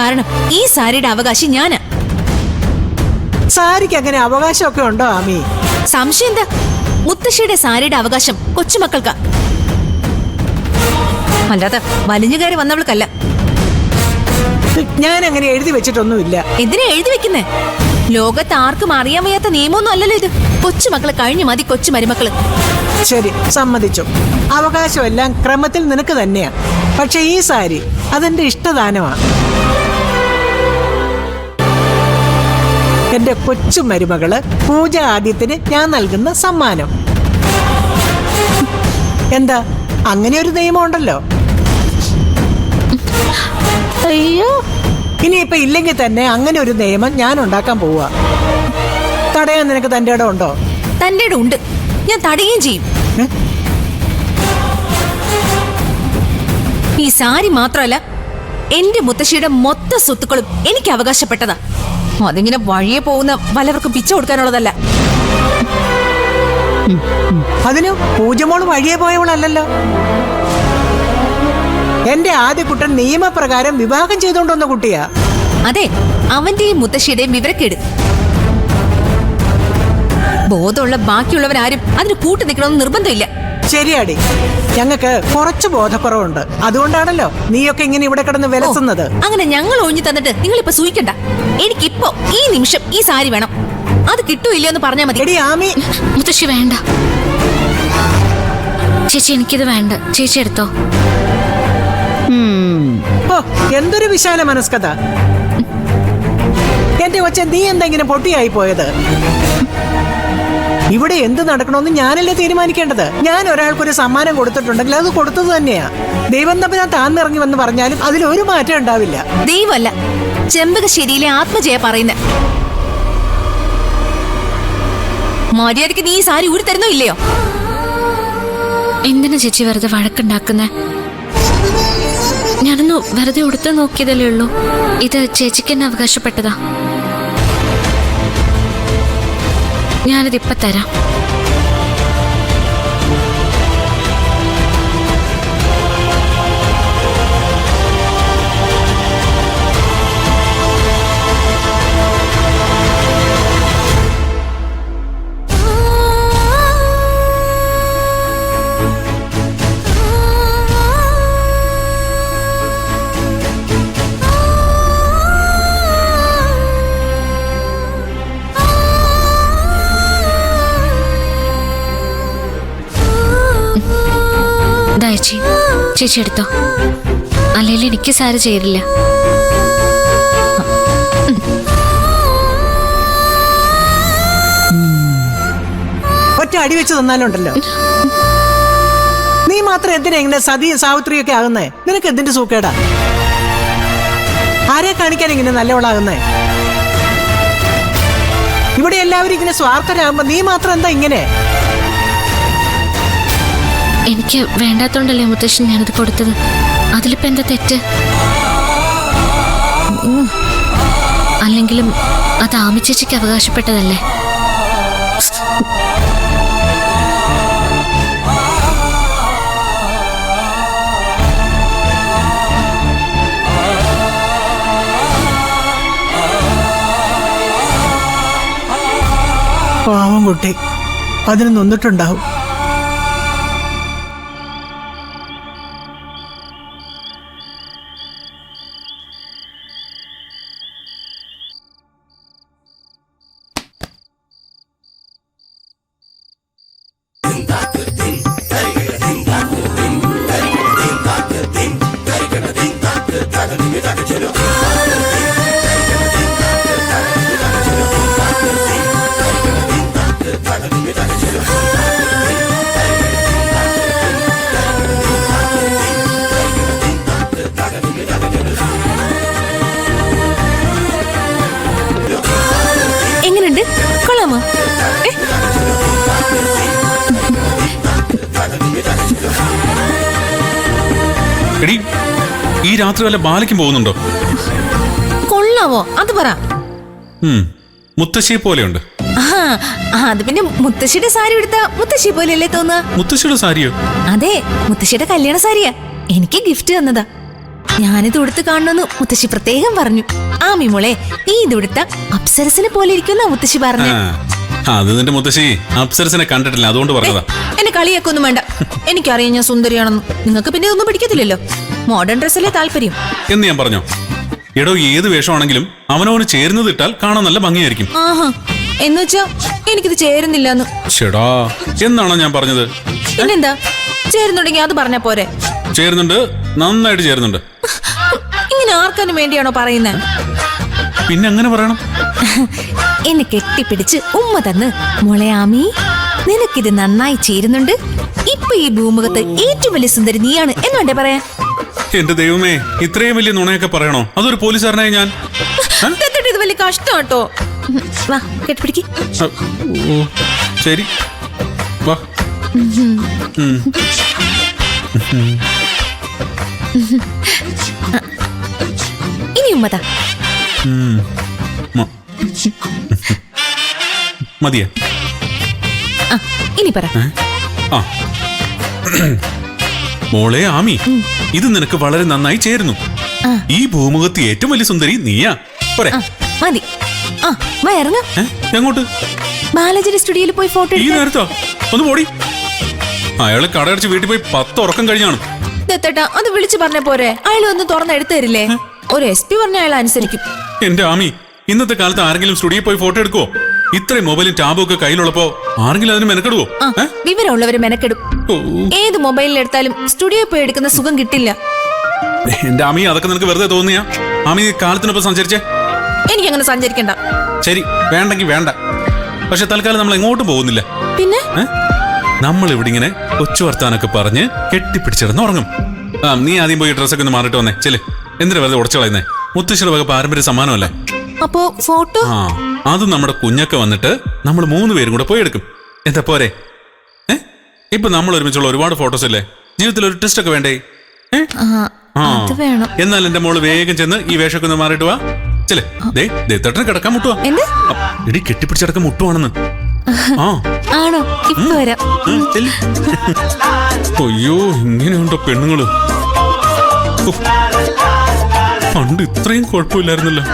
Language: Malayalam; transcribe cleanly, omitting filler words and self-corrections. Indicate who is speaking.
Speaker 1: കാരണം ഈ സാരിയുടെ അവകാശി ഞാനാ.
Speaker 2: സാരിക്ക് അങ്ങനെ അവകാശമൊക്കെ ഉണ്ടോ ആമി?
Speaker 1: സംശയം എന്താ? മുത്തശ്ശിയുടെ സാരിയുടെ അവകാശം കൊച്ചുമക്കൾക്കാ, അല്ലാതെ വലിഞ്ഞു കയറി വന്നവൾക്കല്ല.
Speaker 2: ഞാൻ അങ്ങനെ എഴുതി വെച്ചിട്ടൊന്നുമില്ല.
Speaker 1: എന്തിനാ എഴുതി വെക്കുന്നേ? ലോകത്ത് ആർക്കും അറിയാൻ വയ്യാത്ത നിയമമൊന്നും അല്ലല്ലോ ഇത്. കൊച്ചുമക്കള് കഴിഞ്ഞു മതി കൊച്ചു മരുമക്കള്.
Speaker 2: ശരി, സമ്മതിച്ചു. അവകാശമെല്ലാം ക്രമത്തിൽ നിനക്ക് തന്നെയാ. പക്ഷെ ഈ സാരി അതെന്റെ ഇഷ്ടദാനമാണ്. എന്റെ കൊച്ചു മരുമകള് പൂജ ആദ്യത്തിന് ഞാൻ നൽകുന്ന സമ്മാനം. എന്താ, അങ്ങനെ ഒരു നിയമം ഉണ്ടല്ലോ.
Speaker 1: അയ്യോ,
Speaker 2: ഇനിയിപ്പൊ ഇല്ലെങ്കിൽ തന്നെ അങ്ങനെ ഒരു നിയമം ഞാൻ ഉണ്ടാക്കാൻ പോവാ. തടയാൻ നിനക്ക് തന്റെ ഇടം ഉണ്ടോ?
Speaker 1: തന്റെ ഇടം ഉണ്ട്, ഞാൻ തടയുകയും ചെയ്യും. ഈ സാരി മാത്രമല്ല, എന്റെ മുത്തശ്ശിയുടെ മൊത്തം സ്വത്തുക്കളും എനിക്ക് അവകാശപ്പെട്ടതാ. അതിങ്ങനെ വഴിയെ പോകുന്ന വല്ലവർക്കും പിച്ച കൊടുക്കാനുള്ളതല്ല.
Speaker 2: അതിന് പൂജമോള് വഴിയെ പോയവളല്ലല്ലോ. എന്റെ ആദ്യ കുട്ടൻ നിയമപ്രകാരം വിവാഹം ചെയ്തുകൊണ്ടുവന്ന കുട്ടിയാ.
Speaker 1: അതെ, അവന്റെയും മുത്തശ്ശിയുടെയും വിവരക്കേട്. ബോധമുള്ള ബാക്കിയുള്ളവരാരും അതിന് കൂട്ടു നിൽക്കണമെന്ന് നിർബന്ധമില്ല.
Speaker 2: ശരിയാടി, ഞങ്ങൾക്ക് കുറച്ച് ബോധക്കുറവുണ്ട്. അതുകൊണ്ടാണല്ലോ നീയൊക്കെ ഇങ്ങനെ ഇവിടെ കിടന്ന് വിലസുന്നത്.
Speaker 1: അങ്ങനെ ഞങ്ങൾ ഒഴിഞ്ഞു തന്നിട്ട് നിങ്ങളിപ്പോ സൂയിക്കണ്ട. എനിക്കിപ്പോ ഈ നിമിഷം ഈ സാരി വേണം. അത് കിട്ടൂല്ലോ എന്ന് പറഞ്ഞാൽ മതി.
Speaker 2: എടി ആമി.
Speaker 3: മുത്തശ്ശി വേണ്ട ചേച്ചി, എനിക്കിത് വേണ്ട. ചേച്ചി എടുത്തോ.
Speaker 2: ഓ, എന്തൊരു വിശാല മനസ്കത. എന്റെ കൊച്ചൻ, നീ എന്താ ഇങ്ങനെ പൊട്ടിയായി പോയത്? ഇവിടെ എന്ത് നടക്കണമെന്ന് ഞാനല്ലേ തീരുമാനിക്കേണ്ടത്. ഞാൻ ഒരാൾക്കൊരു സമ്മാനം കൊടുത്തിട്ടുണ്ടെങ്കിൽ അത് കൊടുത്തത് തന്നെയാ. ദൈവം തമ്മിൽ താന്നിറങ്ങി വന്ന് പറഞ്ഞാലും അതിലൊരു മാറ്റം ഉണ്ടാവില്ല.
Speaker 1: ദൈവമല്ല, ചെമ്പകശ്ശേരിയിലെ ആത്മജയ പറയുന്ന. മര്യാദക്ക് നീ ഈ സാരി ഊരി തരുന്നോ ഇല്ലയോ?
Speaker 3: എന്തിനാ ചേച്ചി വെറുതെ വഴക്കുണ്ടാക്കുന്നേ? ഞാനൊന്ന് വെറുതെ ഉടുത്ത് നോക്കിയതല്ലേ ഉള്ളൂ. ഇത് ചേച്ചിക്ക് എന്നെ അവകാശപ്പെട്ടതാ. ഞാനിതിപ്പ തരാം. ചേച്ചി എടുത്തോ. അല്ലെങ്കിൽ എനിക്ക് സാരി ചേരില്ല.
Speaker 2: ഒറ്റ അടി വെച്ച് തന്നാലുണ്ടല്ലോ. നീ മാത്രം എന്തിനാ ഇങ്ങനെ സതി സാവിത്രിയൊക്കെ ആകുന്നേ? നിനക്ക് എന്തിന്റെ സൂക്കേടാ? ആരെ കാണിക്കാൻ ഇങ്ങനെ നല്ലവളാകുന്നേ? ഇവിടെ എല്ലാവരും ഇങ്ങനെ സ്വാർത്ഥരാകുമ്പോ നീ മാത്രം എന്താ ഇങ്ങനെ?
Speaker 3: എനിക്ക് വേണ്ടാത്തോണ്ടല്ലേ മുത്തശ്ശൻ ഞാനത് കൊടുത്തത്. അതിലിപ്പോ എന്താ തെറ്റ്? അല്ലെങ്കിലും അത് ആമി ചേച്ചിക്ക് അവകാശപ്പെട്ടതല്ലേ.
Speaker 2: പാവം കുട്ടി, അതിന് നൊന്നിട്ടുണ്ടാവും.
Speaker 1: എങ്ങനെയുണ്ട്? കൊള്ളാമോ?
Speaker 4: എടി, ഈ രാത്രി വല്ല ബാലയ്ക്കും പോകുന്നുണ്ടോ?
Speaker 1: കൊള്ളാവോ അത് പറ.
Speaker 4: മുത്തശ്ശിയെ പോലെയുണ്ട്.
Speaker 1: അത് പിന്നെ മുത്തശ്ശിയുടെ സാരി എടുത്ത മുത്തശ്ശി പോലെയല്ലേ തോന്നുക?
Speaker 4: മുത്തശ്ശിയുടെ സാരിയോ?
Speaker 1: അതെ, മുത്തശ്ശിയുടെ കല്യാണ സാരിയാ. എനിക്ക് ഗിഫ്റ്റ് തന്നതാ. ഞാനിത് ഉടുത്ത് കാണണമെന്ന് മുത്തശ്ശി പ്രത്യേകം പറഞ്ഞു. ആമി മോളെ, നീ ഇത് ഉടുത്ത അപ്സരസിനെ പോലെ ഇരിക്കുന്ന മുത്തശ്ശി പറഞ്ഞു.
Speaker 4: അത് നിന്റെ മുത്തശ്ശി അപ്സരസിനെ കണ്ടിട്ടില്ല, അതുകൊണ്ട് പറഞ്ഞതാ.
Speaker 1: എന്നെ കളിയാക്കൊന്നും വേണ്ട. എനിക്കറിയാം ഞാൻ സുന്ദരിയാണെന്ന്. നിങ്ങൾക്ക് പിന്നെ ഇതൊന്നും പിടിക്കത്തില്ലല്ലോ. മോഡേൺ ഡ്രസ്സല്ലേ താല്പര്യം
Speaker 4: എന്ന് ഞാൻ പറഞ്ഞോ? എടോ, ഏത് വേഷമാണെങ്കിലും അവനവന് ചേരുന്നത് ഇട്ടാൽ കാണാൻ നല്ല ഭംഗിയായിരിക്കും.
Speaker 1: ആഹാ, എന്നുവെച്ചാ എനിക്കിത് ചേരുന്നില്ലെന്ന്.
Speaker 4: ചേടാ, എന്നാണോ ഞാൻ പറഞ്ഞത്?
Speaker 1: പിന്നെന്താ, ചേരുന്നുണ്ടെങ്കിൽ അത് പറഞ്ഞാ പോരെ?
Speaker 4: ചേരുന്നുണ്ട്, നന്നായിട്ട് ചേരുന്നുണ്ട്.
Speaker 1: ഇങ്ങനെ ആർക്കാനും വേണ്ടിയാണോ പറയുന്നത്?
Speaker 4: പിന്നെ അങ്ങനെ പറയണം.
Speaker 1: എന്നെ കെട്ടിപ്പിടിച്ച് ഉമ്മ തന്ന്, മോളെ ആമി, നിനക്കിത് നന്നായി ചേരുന്നുണ്ട്. ഇപ്പൊ ഈ ഭൂമുഖത്ത് ഏറ്റവും വലിയ സുന്ദരി നീയാണ് എന്നുണ്ടേ പറയാൻ.
Speaker 4: എന്റെ ദൈവമേ, ഇത്രയും വലിയ നുണയൊക്കെ പറയണോ? അതൊരു പോലീസുകാരനായി ഞാൻ.
Speaker 1: ഇത് വലിയ കഷ്ടം കേട്ടോ. വാ, കെട്ടിപ്പിടിക്ക്.
Speaker 4: ഓ, ശരി, വാ.
Speaker 1: ഇനി ഉമ്മതാ.
Speaker 4: മതിയാ?
Speaker 1: ഇനി പറ.
Speaker 4: ആ, മോളെ ആമി, ഇത് നിനക്ക് വളരെ നന്നായി ചേരുന്നു. ഈ ഭൂമുഖത്ത് ഏറ്റവും വലിയ സുന്ദരി നീയാ. പോരെ?
Speaker 1: മതി. ആ, വാ ഇറങ്ങ.
Speaker 4: എങ്ങോട്ട്?
Speaker 1: ബാലജിയുടെ സ്റ്റുഡിയോയിൽ പോയി ഫോട്ടോ
Speaker 4: ഈ നേരത്തോ? ഒന്ന് പോടി. അയാള് കടയടച്ച് വീട്ടിൽ പോയി 10 ഉറക്കം കഴിഞ്ഞാണ്.
Speaker 1: ദത്തേട്ടാ, അത് വിളിച്ചു പറഞ്ഞ പോരെ? അയാൾ ഒന്ന് തുറന്ന് എടുത്തു തരില്ലേ? ഒരു SP പറഞ്ഞ അയാൾ അനുസരിക്കും.
Speaker 4: എന്റെ ആമി, ഇന്നത്തെ കാലത്ത് ആരെങ്കിലും സ്റ്റുഡിയോ പോയി ഫോട്ടോ എടുക്കുവോ? ഇത്രയും മൊബൈലും ടാബും ഒക്കെ കയ്യിലുള്ളപ്പോ ആരെങ്കിലും അതിന് മെനക്കെടുവോ?
Speaker 1: വിവരമുള്ളവര് മെനക്കെടും. ഏത് മൊബൈലിൽ എടുത്താലും സ്റ്റുഡിയോ പോയി എടുക്കുന്ന സുഖം കിട്ടില്ല.
Speaker 4: എന്റെ ആമി, അതൊക്കെ നിനക്ക് വെറുതെ തോന്നിയാ? ആമി കാലത്തിനൊപ്പം സഞ്ചരിച്ചേ?
Speaker 1: എനിക്കങ്ങനെ സഞ്ചരിക്കണ്ട.
Speaker 4: ശരി, വേണ്ടെങ്കി വേണ്ട. പക്ഷെ തൽക്കാലം നമ്മൾ എങ്ങോട്ടും പോകുന്നില്ല.
Speaker 1: പിന്നെ
Speaker 4: നമ്മൾ ഇവിടെ ഇങ്ങനെ കൊച്ചു വർത്താനൊക്കെ പറഞ്ഞ് കെട്ടിപ്പിടിച്ചിടന്ന് ഉറങ്ങും. നീ ആദ്യം പോയി ഡ്രസ്സൊക്കെ ഒന്ന് മാറിട്ട് വന്നേ. ചെല്. എന്തിനാ വെറുതെ ഉടച്ചു കളയുന്നേ? മുത്തശ്ശിയുടെ വക പാരമ്പര്യ സമ്മാനമല്ലേ?
Speaker 1: അപ്പോ ഫോട്ടോ?
Speaker 4: അത് നമ്മുടെ കുഞ്ഞൊക്കെ വന്നിട്ട് നമ്മൾ 3 പേരും കൂടെ പോയി എടുക്കും. എന്താ പോരെ? ഇപ്പൊ നമ്മൾ ഒരുമിച്ചുള്ള ഒരുപാട് ഫോട്ടോസ് അല്ലേ? ജീവിതത്തിൽ ഒരു ടെസ്റ്റ് ഒക്കെ വേണ്ടേ? എന്നാൽ എന്റെ മോള് വേഗം ചെന്ന് ഈ വേഷമൊക്കെ ഒന്ന് മാറിയിട്ട് വാ. ചെല്. ദേത്തേട്ടന് കിടക്കാൻ മുട്ടുവാ. ഇടി കെട്ടിപ്പിടിച്ചടക്കം മുട്ടുവാണെന്ന്.
Speaker 1: ആണോ? ഇപ്പൊ വരാം.
Speaker 4: അയ്യോ, ഇങ്ങനെയുണ്ടോ പെണ്ണുങ്ങള്? പണ്ട് ഇത്രയും കുഴപ്പമില്ലായിരുന്നല്ലോ.